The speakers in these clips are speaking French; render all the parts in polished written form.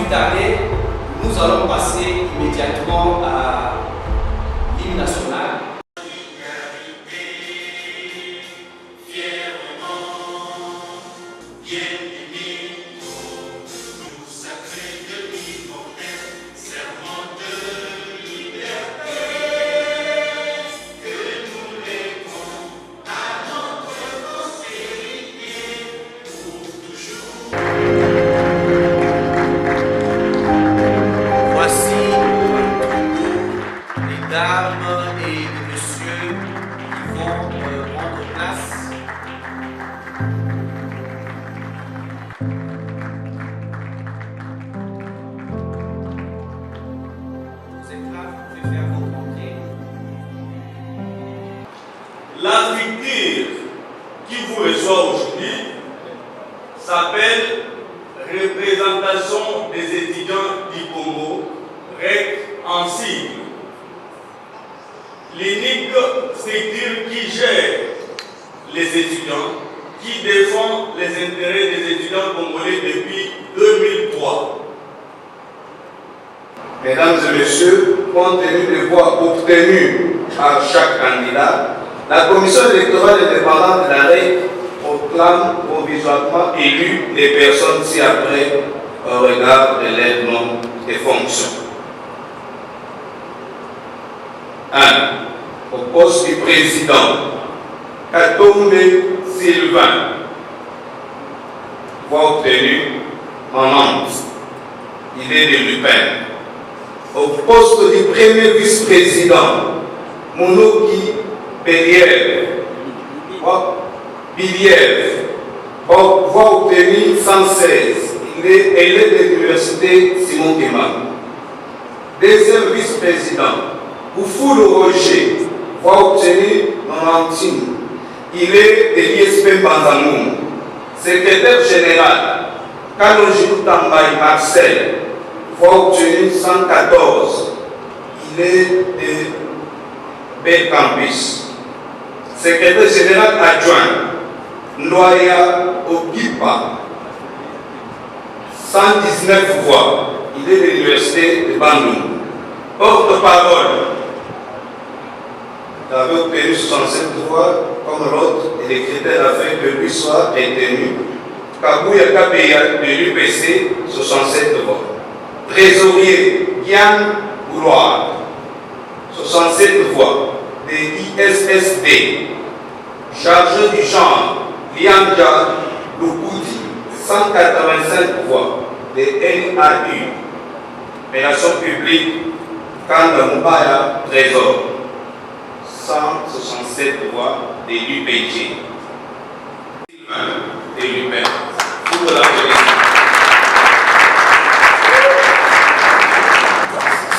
plus tarder, nous allons passer immédiatement à l'hymne national. La structure qui vous reçoit aujourd'hui s'appelle Représentation des étudiants du Congo, REC en sigle. L'unique structure qui gère les étudiants, qui défend les intérêts des étudiants congolais depuis 2003. Mesdames et messieurs, compte tenu des voix obtenues par chaque candidat, la commission électorale indépendante de la REC proclame provisoirement élues les personnes ci-après au regard de leur nom et fonctions. 1. Au poste du président, Katombe Sylvain. Voix obtenue en Nantes. Il est de Lupin. Au poste du premier vice-président, Monoki Believ. Voix obtenue 116. Elle est de l'université Simon Kema. Deuxième vice-président, Oufoulou Roger. Voix obtenue 90. Il est de l'ISP Banzamou. Secrétaire général, Kalonjou Tambay Marcel. Voix obtenue 114. Il est de Bel Campus. Secrétaire général adjoint, Ndoya Ogipa. 119 voix. Il est de l'université de Bandung. Porte-parole, il avait obtenu 67 voix comme l'autre et les critères afin que lui soit retenu. Kabouya Kabeya de l'UPC, 67 voix. Trésorier, Yann Gouloir, 67 voix. De ISSD. Chargé du genre, Lianja Lukuti, 185 voix. De NAU. Relations publiques, Kanda Moubaya, Trésor, 167 voix de l'UPG. De l'UPG. Pour la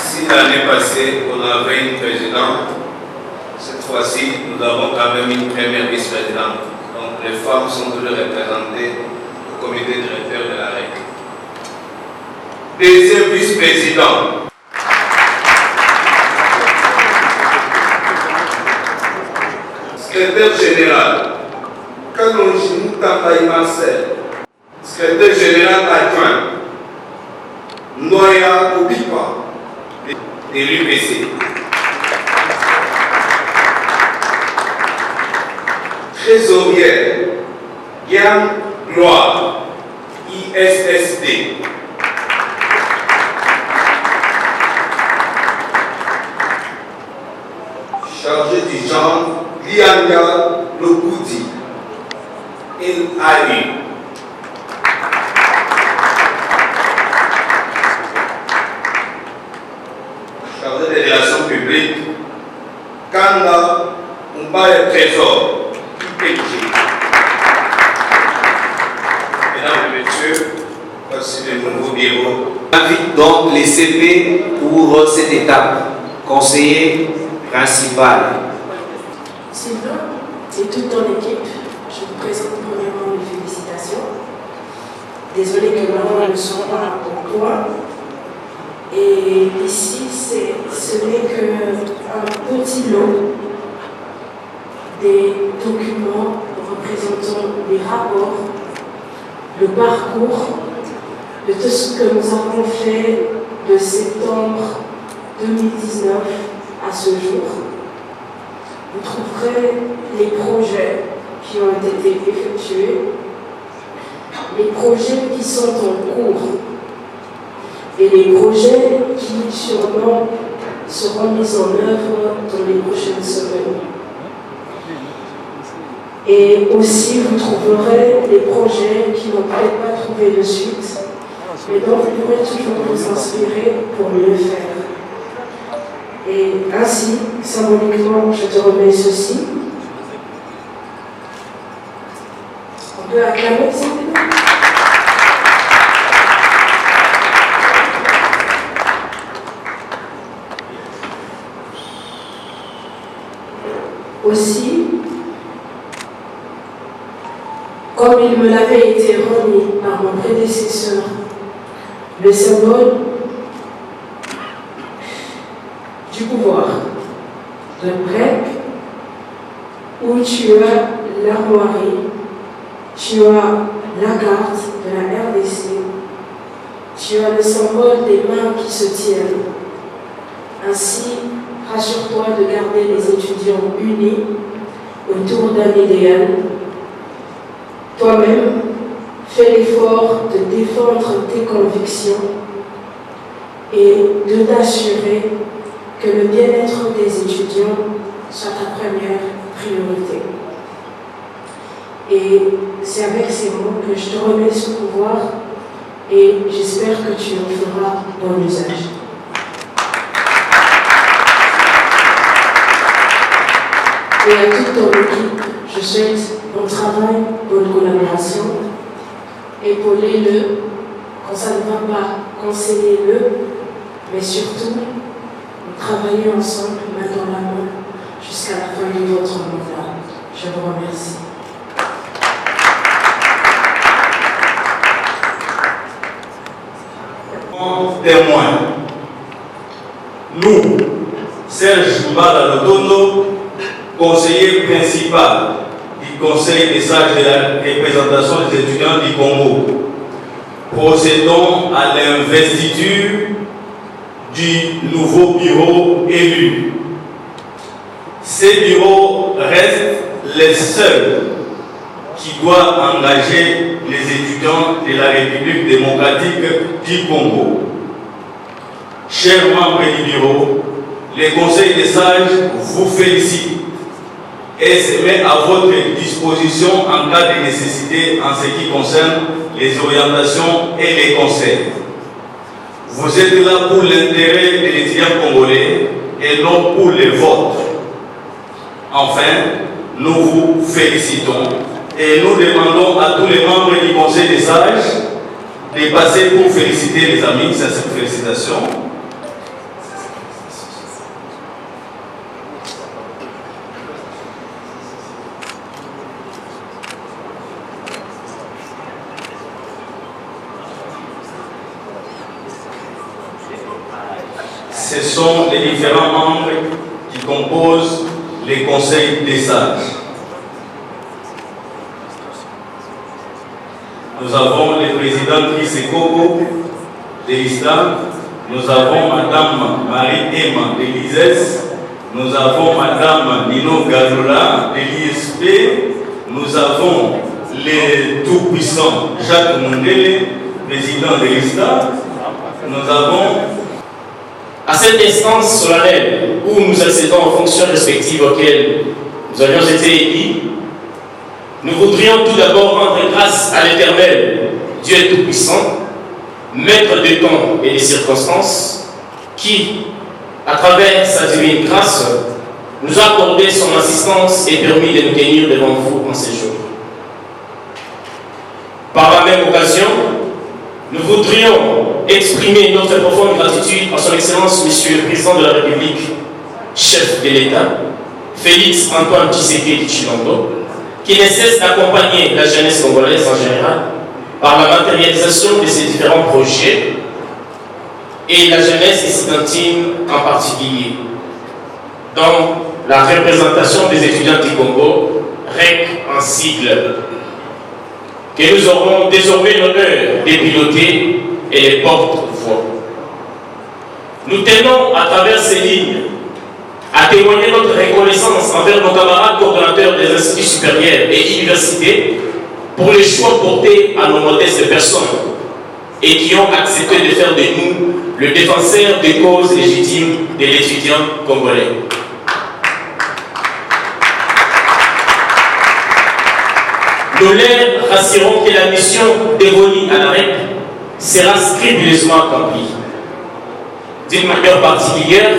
si l'année passée, on avait une présidente, cette fois-ci, nous avons quand même une première vice-présidente. Donc les femmes sont toujours représentées au comité directeur de la REC. Deuxième vice-président. Secrétaire général, Kalonjou Tambay Marcel. Secrétaire général adjoint, Ndoya Obipa, de l'UPC. Trésorière, Yann Gloire, ISSD. Chargé du genre, Lianga Lokoudi, LAU. Chargé des relations publiques, Kanda Mbaye Trésor, IPG. Mesdames et messieurs, voici le nouveau bureau. J'invite donc les CP pour cette étape. Conseiller principal. Sylvain et toute ton équipe, je vous présente premièrement mes félicitations. Désolé que maman ne soit pas au courant. Et ici, ce n'est qu'un petit lot des documents représentant les rapports, le parcours de tout ce que nous avons fait de septembre 2019 à ce jour. Vous trouverez les projets qui ont été effectués, les projets qui sont en cours et les projets qui sûrement seront mis en œuvre dans les prochaines semaines. Et aussi, vous trouverez les projets qui n'ont peut-être pas trouvé de suite, mais dont vous pourrez toujours vous inspirer pour mieux faire. Et ainsi, symboliquement, je te remets ceci. On peut acclamer, s'il vous plaît. Aussi, comme il me l'avait été remis par mon prédécesseur, le symbole du pouvoir de Brec, où tu as l'armoirie, tu as la carte de la RDC, tu as le symbole des mains qui se tiennent. Ainsi, rassure-toi de garder les étudiants unis autour d'un idéal. Toi-même, fais l'effort de défendre tes convictions et de t'assurer que le bien-être des étudiants soit ta première priorité. Et c'est avec ces mots que je te remets ce pouvoir et j'espère que tu en feras bon usage. Et à toute ton équipe, je souhaite bon travail, bonne collaboration. Épaulez-le, quand ça ne va pas, conseillez-le, mais surtout, travaillez ensemble, main dans la main, jusqu'à la fin de votre mandat. Je vous remercie. Témoin, nous, Serge Mbala Lotondo, conseiller principal du Conseil des sages de la représentation des étudiants du Congo, procédons à l'investiture du nouveau bureau élu. Ces bureaux restent les seuls qui doivent engager les étudiants de la République démocratique du Congo. Chers membres du bureau, le Conseil des sages vous félicite et se met à votre disposition en cas de nécessité en ce qui concerne les orientations et les conseils. Vous êtes là pour l'intérêt de l'étudiant congolais et non pour les vôtres. Enfin, nous vous félicitons et nous demandons à tous les membres du Conseil des sages de passer pour féliciter les amis. C'est cette félicitation. Ce sont les différents membres qui composent les conseils des sages. Nous avons le président Chris Ekoko de l'Islam, nous avons Madame Marie-Emma de l'ISES, nous avons Madame Nino Gazola de l'ISP, nous avons le tout-puissant Jacques Mundele, président de l'Islam, nous avons à cette instance solennelle où nous accédons aux fonctions respectives auxquelles nous avions été élus, nous voudrions tout d'abord rendre grâce à l'Éternel, Dieu Tout-Puissant, maître des temps et des circonstances, qui, à travers sa divine grâce, nous a accordé son assistance et permis de nous tenir devant vous en ces jours. Par la même occasion, nous voudrions exprimer notre profonde gratitude à son Excellence, Monsieur le Président de la République, chef de l'État, Félix Antoine Tshisekedi Tshilombo, qui ne cesse d'accompagner la jeunesse congolaise en général par la matérialisation de ses différents projets et la jeunesse estudiantine en particulier, dans la représentation des étudiants du Congo, REC en sigle, que nous aurons désormais l'honneur de piloter et les porte-voix. Nous tenons à travers ces lignes à témoigner notre reconnaissance envers nos camarades coordonnateurs des instituts supérieurs et universités pour les choix portés à nos modestes personnes et qui ont accepté de faire de nous le défenseur des causes légitimes de l'étudiant congolais. Nous leur rassurons que la mission dévolue à la REC sera scrupuleusement accomplie. D'une manière particulière,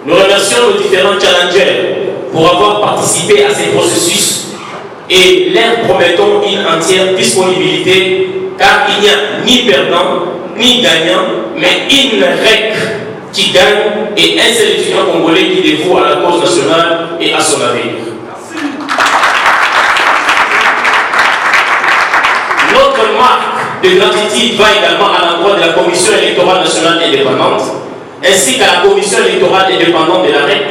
nous remercions nos différents challengers pour avoir participé à ces processus et leur promettons une entière disponibilité car il n'y a ni perdant ni gagnant, mais une REC qui gagne et un seul étudiant congolais qui dévoue à la cause nationale et à son avenir. Notre marque de gratitude va également à l'endroit de la Commission électorale nationale indépendante ainsi qu'à la Commission électorale indépendante de la REC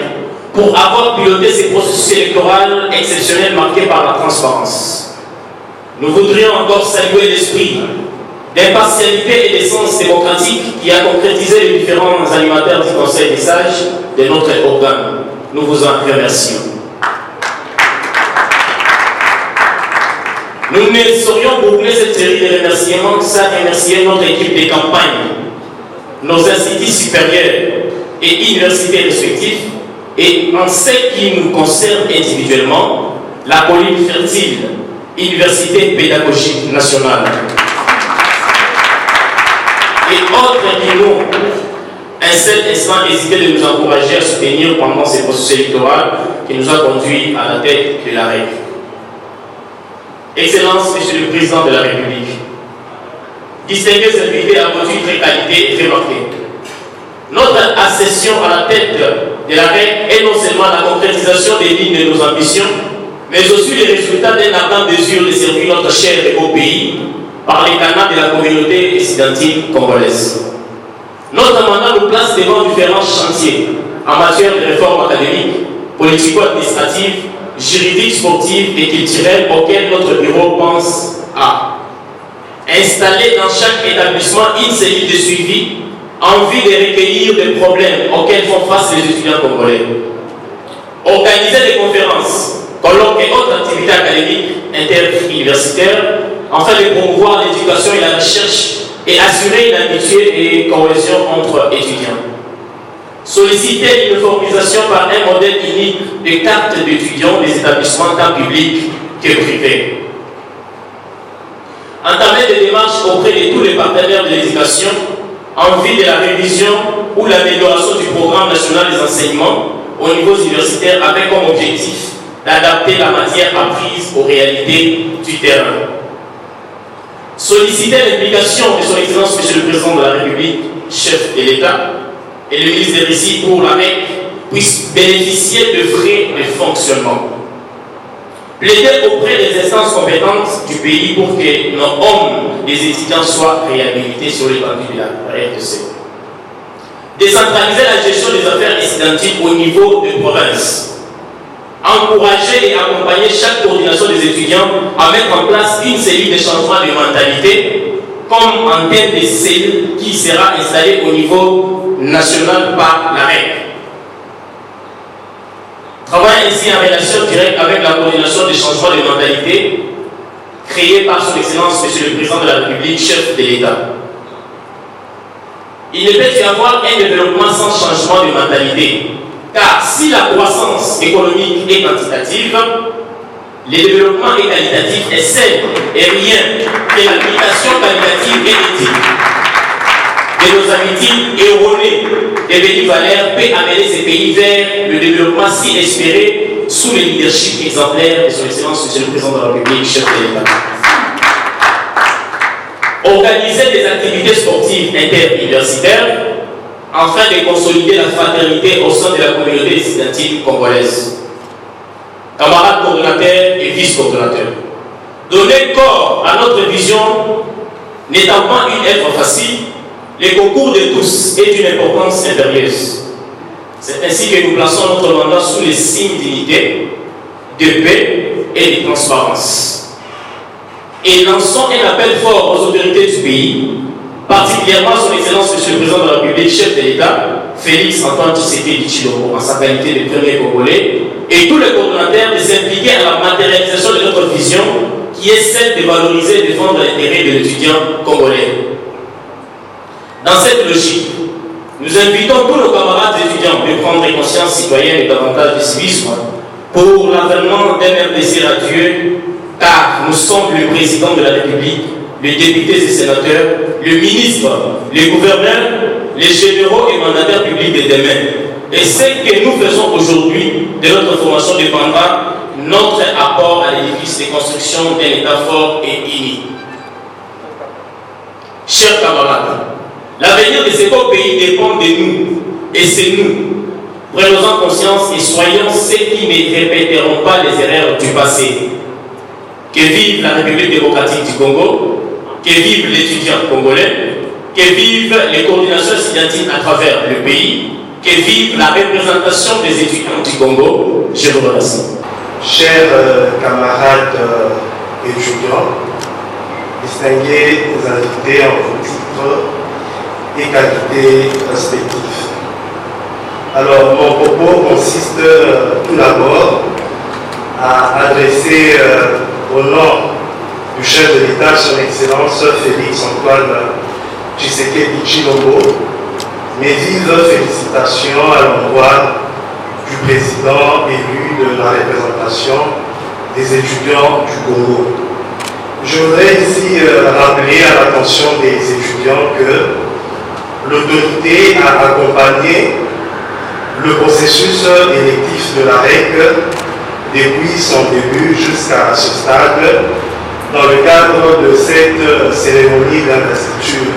pour avoir piloté ces processus électoraux exceptionnels marqués par la transparence. Nous voudrions encore saluer l'esprit d'impartialité et d'essence démocratique qui a concrétisé les différents animateurs du Conseil des sages de notre organe. Nous vous en remercions. Nous ne saurions boucler cette série de remerciements sans remercier notre équipe de campagne, nos instituts supérieurs et universités respectifs, et en ce qui nous concerne individuellement, la colline fertile, Université pédagogique nationale, et autres qui n'ont un seul instant hésité de nous encourager à soutenir pendant ces processus électoraux qui nous a conduits à la tête de la REC. Excellence, Monsieur le Président de la République, distingués invités à votre très qualité et très marquée. Notre accession à la tête de la REC est non seulement la concrétisation des lignes de nos ambitions, mais aussi le résultat d'un ardent désir de servir notre cher et beau pays par les canaux de la communauté estudiantine congolaise. Notre mandat nous place devant différents chantiers en matière de réforme académique, politico-administrative, juridique, sportive et culturelle auxquels notre bureau pense à installer dans chaque établissement une cellule de suivi en vue de recueillir des problèmes auxquels font face les étudiants congolais, organiser des conférences, colloques et autres activités académiques interuniversitaires afin de promouvoir l'éducation et la recherche et assurer une amitié et cohésion entre étudiants. Solliciter l'uniformisation par un modèle unique de cartes d'étudiants des établissements tant publics que privés. Entamer des démarches auprès de tous les partenaires de l'éducation en vue de la révision ou l'amélioration du programme national des enseignements au niveau universitaire avec comme objectif d'adapter la matière apprise aux réalités du terrain. Solliciter l'implication de son Excellence Monsieur le Président de la République, chef de l'État, et le ministre des Récits pour la REC puissent bénéficier de frais de fonctionnement. Plaider auprès des instances compétentes du pays pour que nos hommes, les étudiants, soient réhabilités sur l'étendue de la RDC. Décentraliser la gestion des affaires étudiantiles au niveau de province. Encourager et accompagner chaque coordination des étudiants à mettre en place une cellule de changement de mentalité, comme en termes de cellule qui sera installée au niveau national par la REC. Travaille ainsi en relation directe avec la coordination des changements de mentalité créée par son Excellence Monsieur le Président de la République, chef de l'État. Il ne peut y avoir un développement sans changement de mentalité, car si la croissance économique est quantitative, le développement est qualitatif et simple, et rien que l'application qualitative et éthique de nos habitudes erronées devenues valeurs peut amener ces pays vers le développement si espéré sous le leadership exemplaire de son Excellence Monsieur le Président de la République, chef de l'État. Organiser des activités sportives interuniversitaires afin de consolider la fraternité au sein de la communauté étudiantine congolaise. Camarades coordonnateurs et vice-coordonnateurs, donner corps à notre vision n'étant pas une œuvre facile, le concours de tous est d'une importance impérieuse. C'est ainsi que nous plaçons notre mandat sous les signes d'unité, de paix et de transparence. Et lançons un appel fort aux autorités du pays particulièrement son Excellence Monsieur le Président de la République, chef de l'État, Félix Antoine Tshisekedi Tshilombo, en sa qualité de premier Congolais, et tous les coordonnateurs de s'impliquer à la matérialisation de notre vision, qui est celle de valoriser et défendre l'intérêt de l'étudiant congolais. Dans cette logique, nous invitons tous nos camarades étudiants de prendre conscience citoyenne et davantage de civisme pour l'avènement d'un RDC radieux, car nous sommes le président de la République, les députés et sénateurs, le ministre, les gouverneurs, les généraux et mandataires publics de demain. Et ce que nous faisons aujourd'hui de notre formation dépendra notre apport à l'édifice de construction d'un État fort et uni. Chers camarades, l'avenir de ces beaux pays dépend de nous, et c'est nous. Prenons-en conscience et soyons ceux qui ne répéteront pas les erreurs du passé. Que vive la République démocratique du Congo, que vive l'étudiant congolais, que vive les coordinations étudiantines à travers le pays, que vive la représentation des étudiants du Congo. Je vous remercie. Chers camarades étudiants, distingués invités en vos titres et qualités respectives. Alors, mon propos consiste tout d'abord à adresser au nom du chef de l'État, son Excellence Félix Antoine Tshisekedi Tshilombo, mes vives félicitations à l'endroit du président élu de la représentation des étudiants du Congo. Je voudrais ici rappeler à l'attention des étudiants que l'autorité a accompagné le processus électif de la REC depuis son début jusqu'à ce stade dans le cadre de cette cérémonie d'investiture.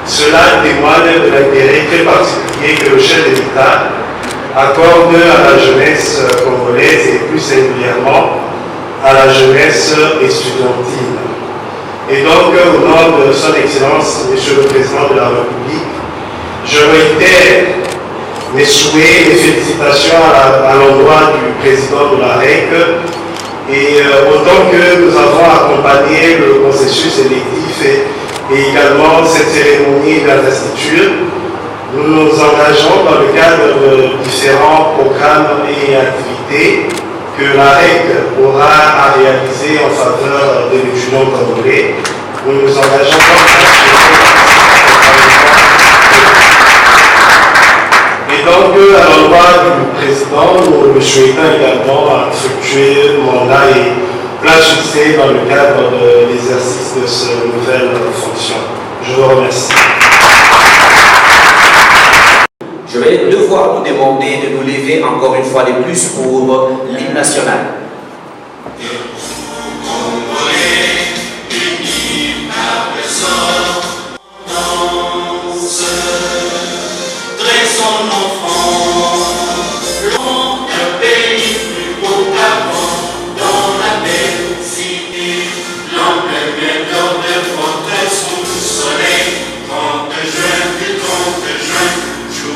Cela témoigne de l'intérêt très particulier que le chef de l'État accorde à la jeunesse congolaise et plus singulièrement à la jeunesse estudiantine. Et donc, au nom de son Excellence, Monsieur le Président de la République, je réitère mes souhaits et félicitations à l'endroit du Président de la REC. Et autant que nous avons accompagné le processus électif et également cette cérémonie d'investiture, nous nous engageons dans le cadre de différents programmes et activités que la REC aura à réaliser en faveur de l'étudiant congolais. Nous nous engageons et donc à l'endroit du président, nous le souhaitons également un fructueux mandat et plein succès dans le cadre de l'exercice de cette nouvelle fonction. Je vous remercie. Je vais devoir vous demander de nous lever encore une fois de plus pour l'hymne national.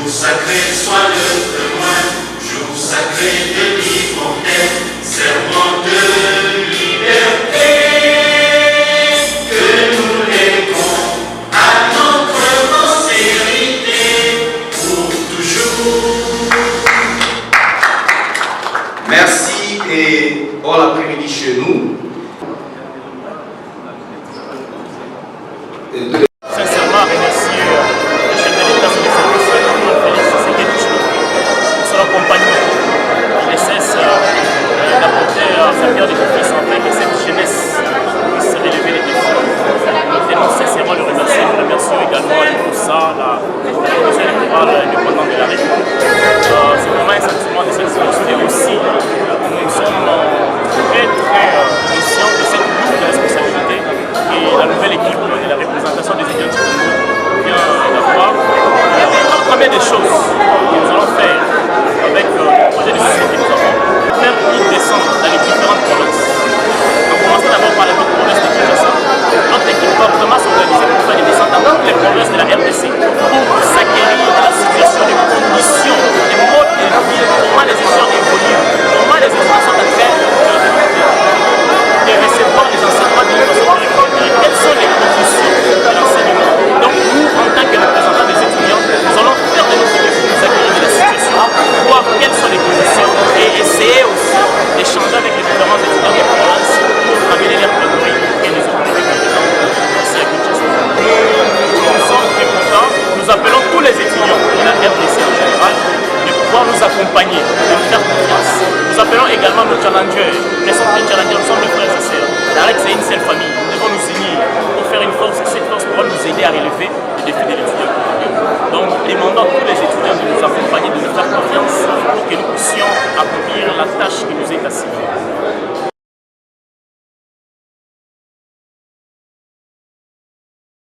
Sacré soit le témoin, jour sacré de l'hiver, serment de liberté, que nous léguons à notre postérité, pour toujours Nous appelons également nos challengers. Les centres de challengers, nous sommes des frères et sœurs. L'AREC, c'est une seule famille. Nous devons nous unir pour faire une force et cette force pourra nous aider à relever le défi de l'étudiant. Donc, demandons à tous les étudiants de nous accompagner, de nous faire confiance pour que nous puissions accomplir la tâche qui nous est assignée.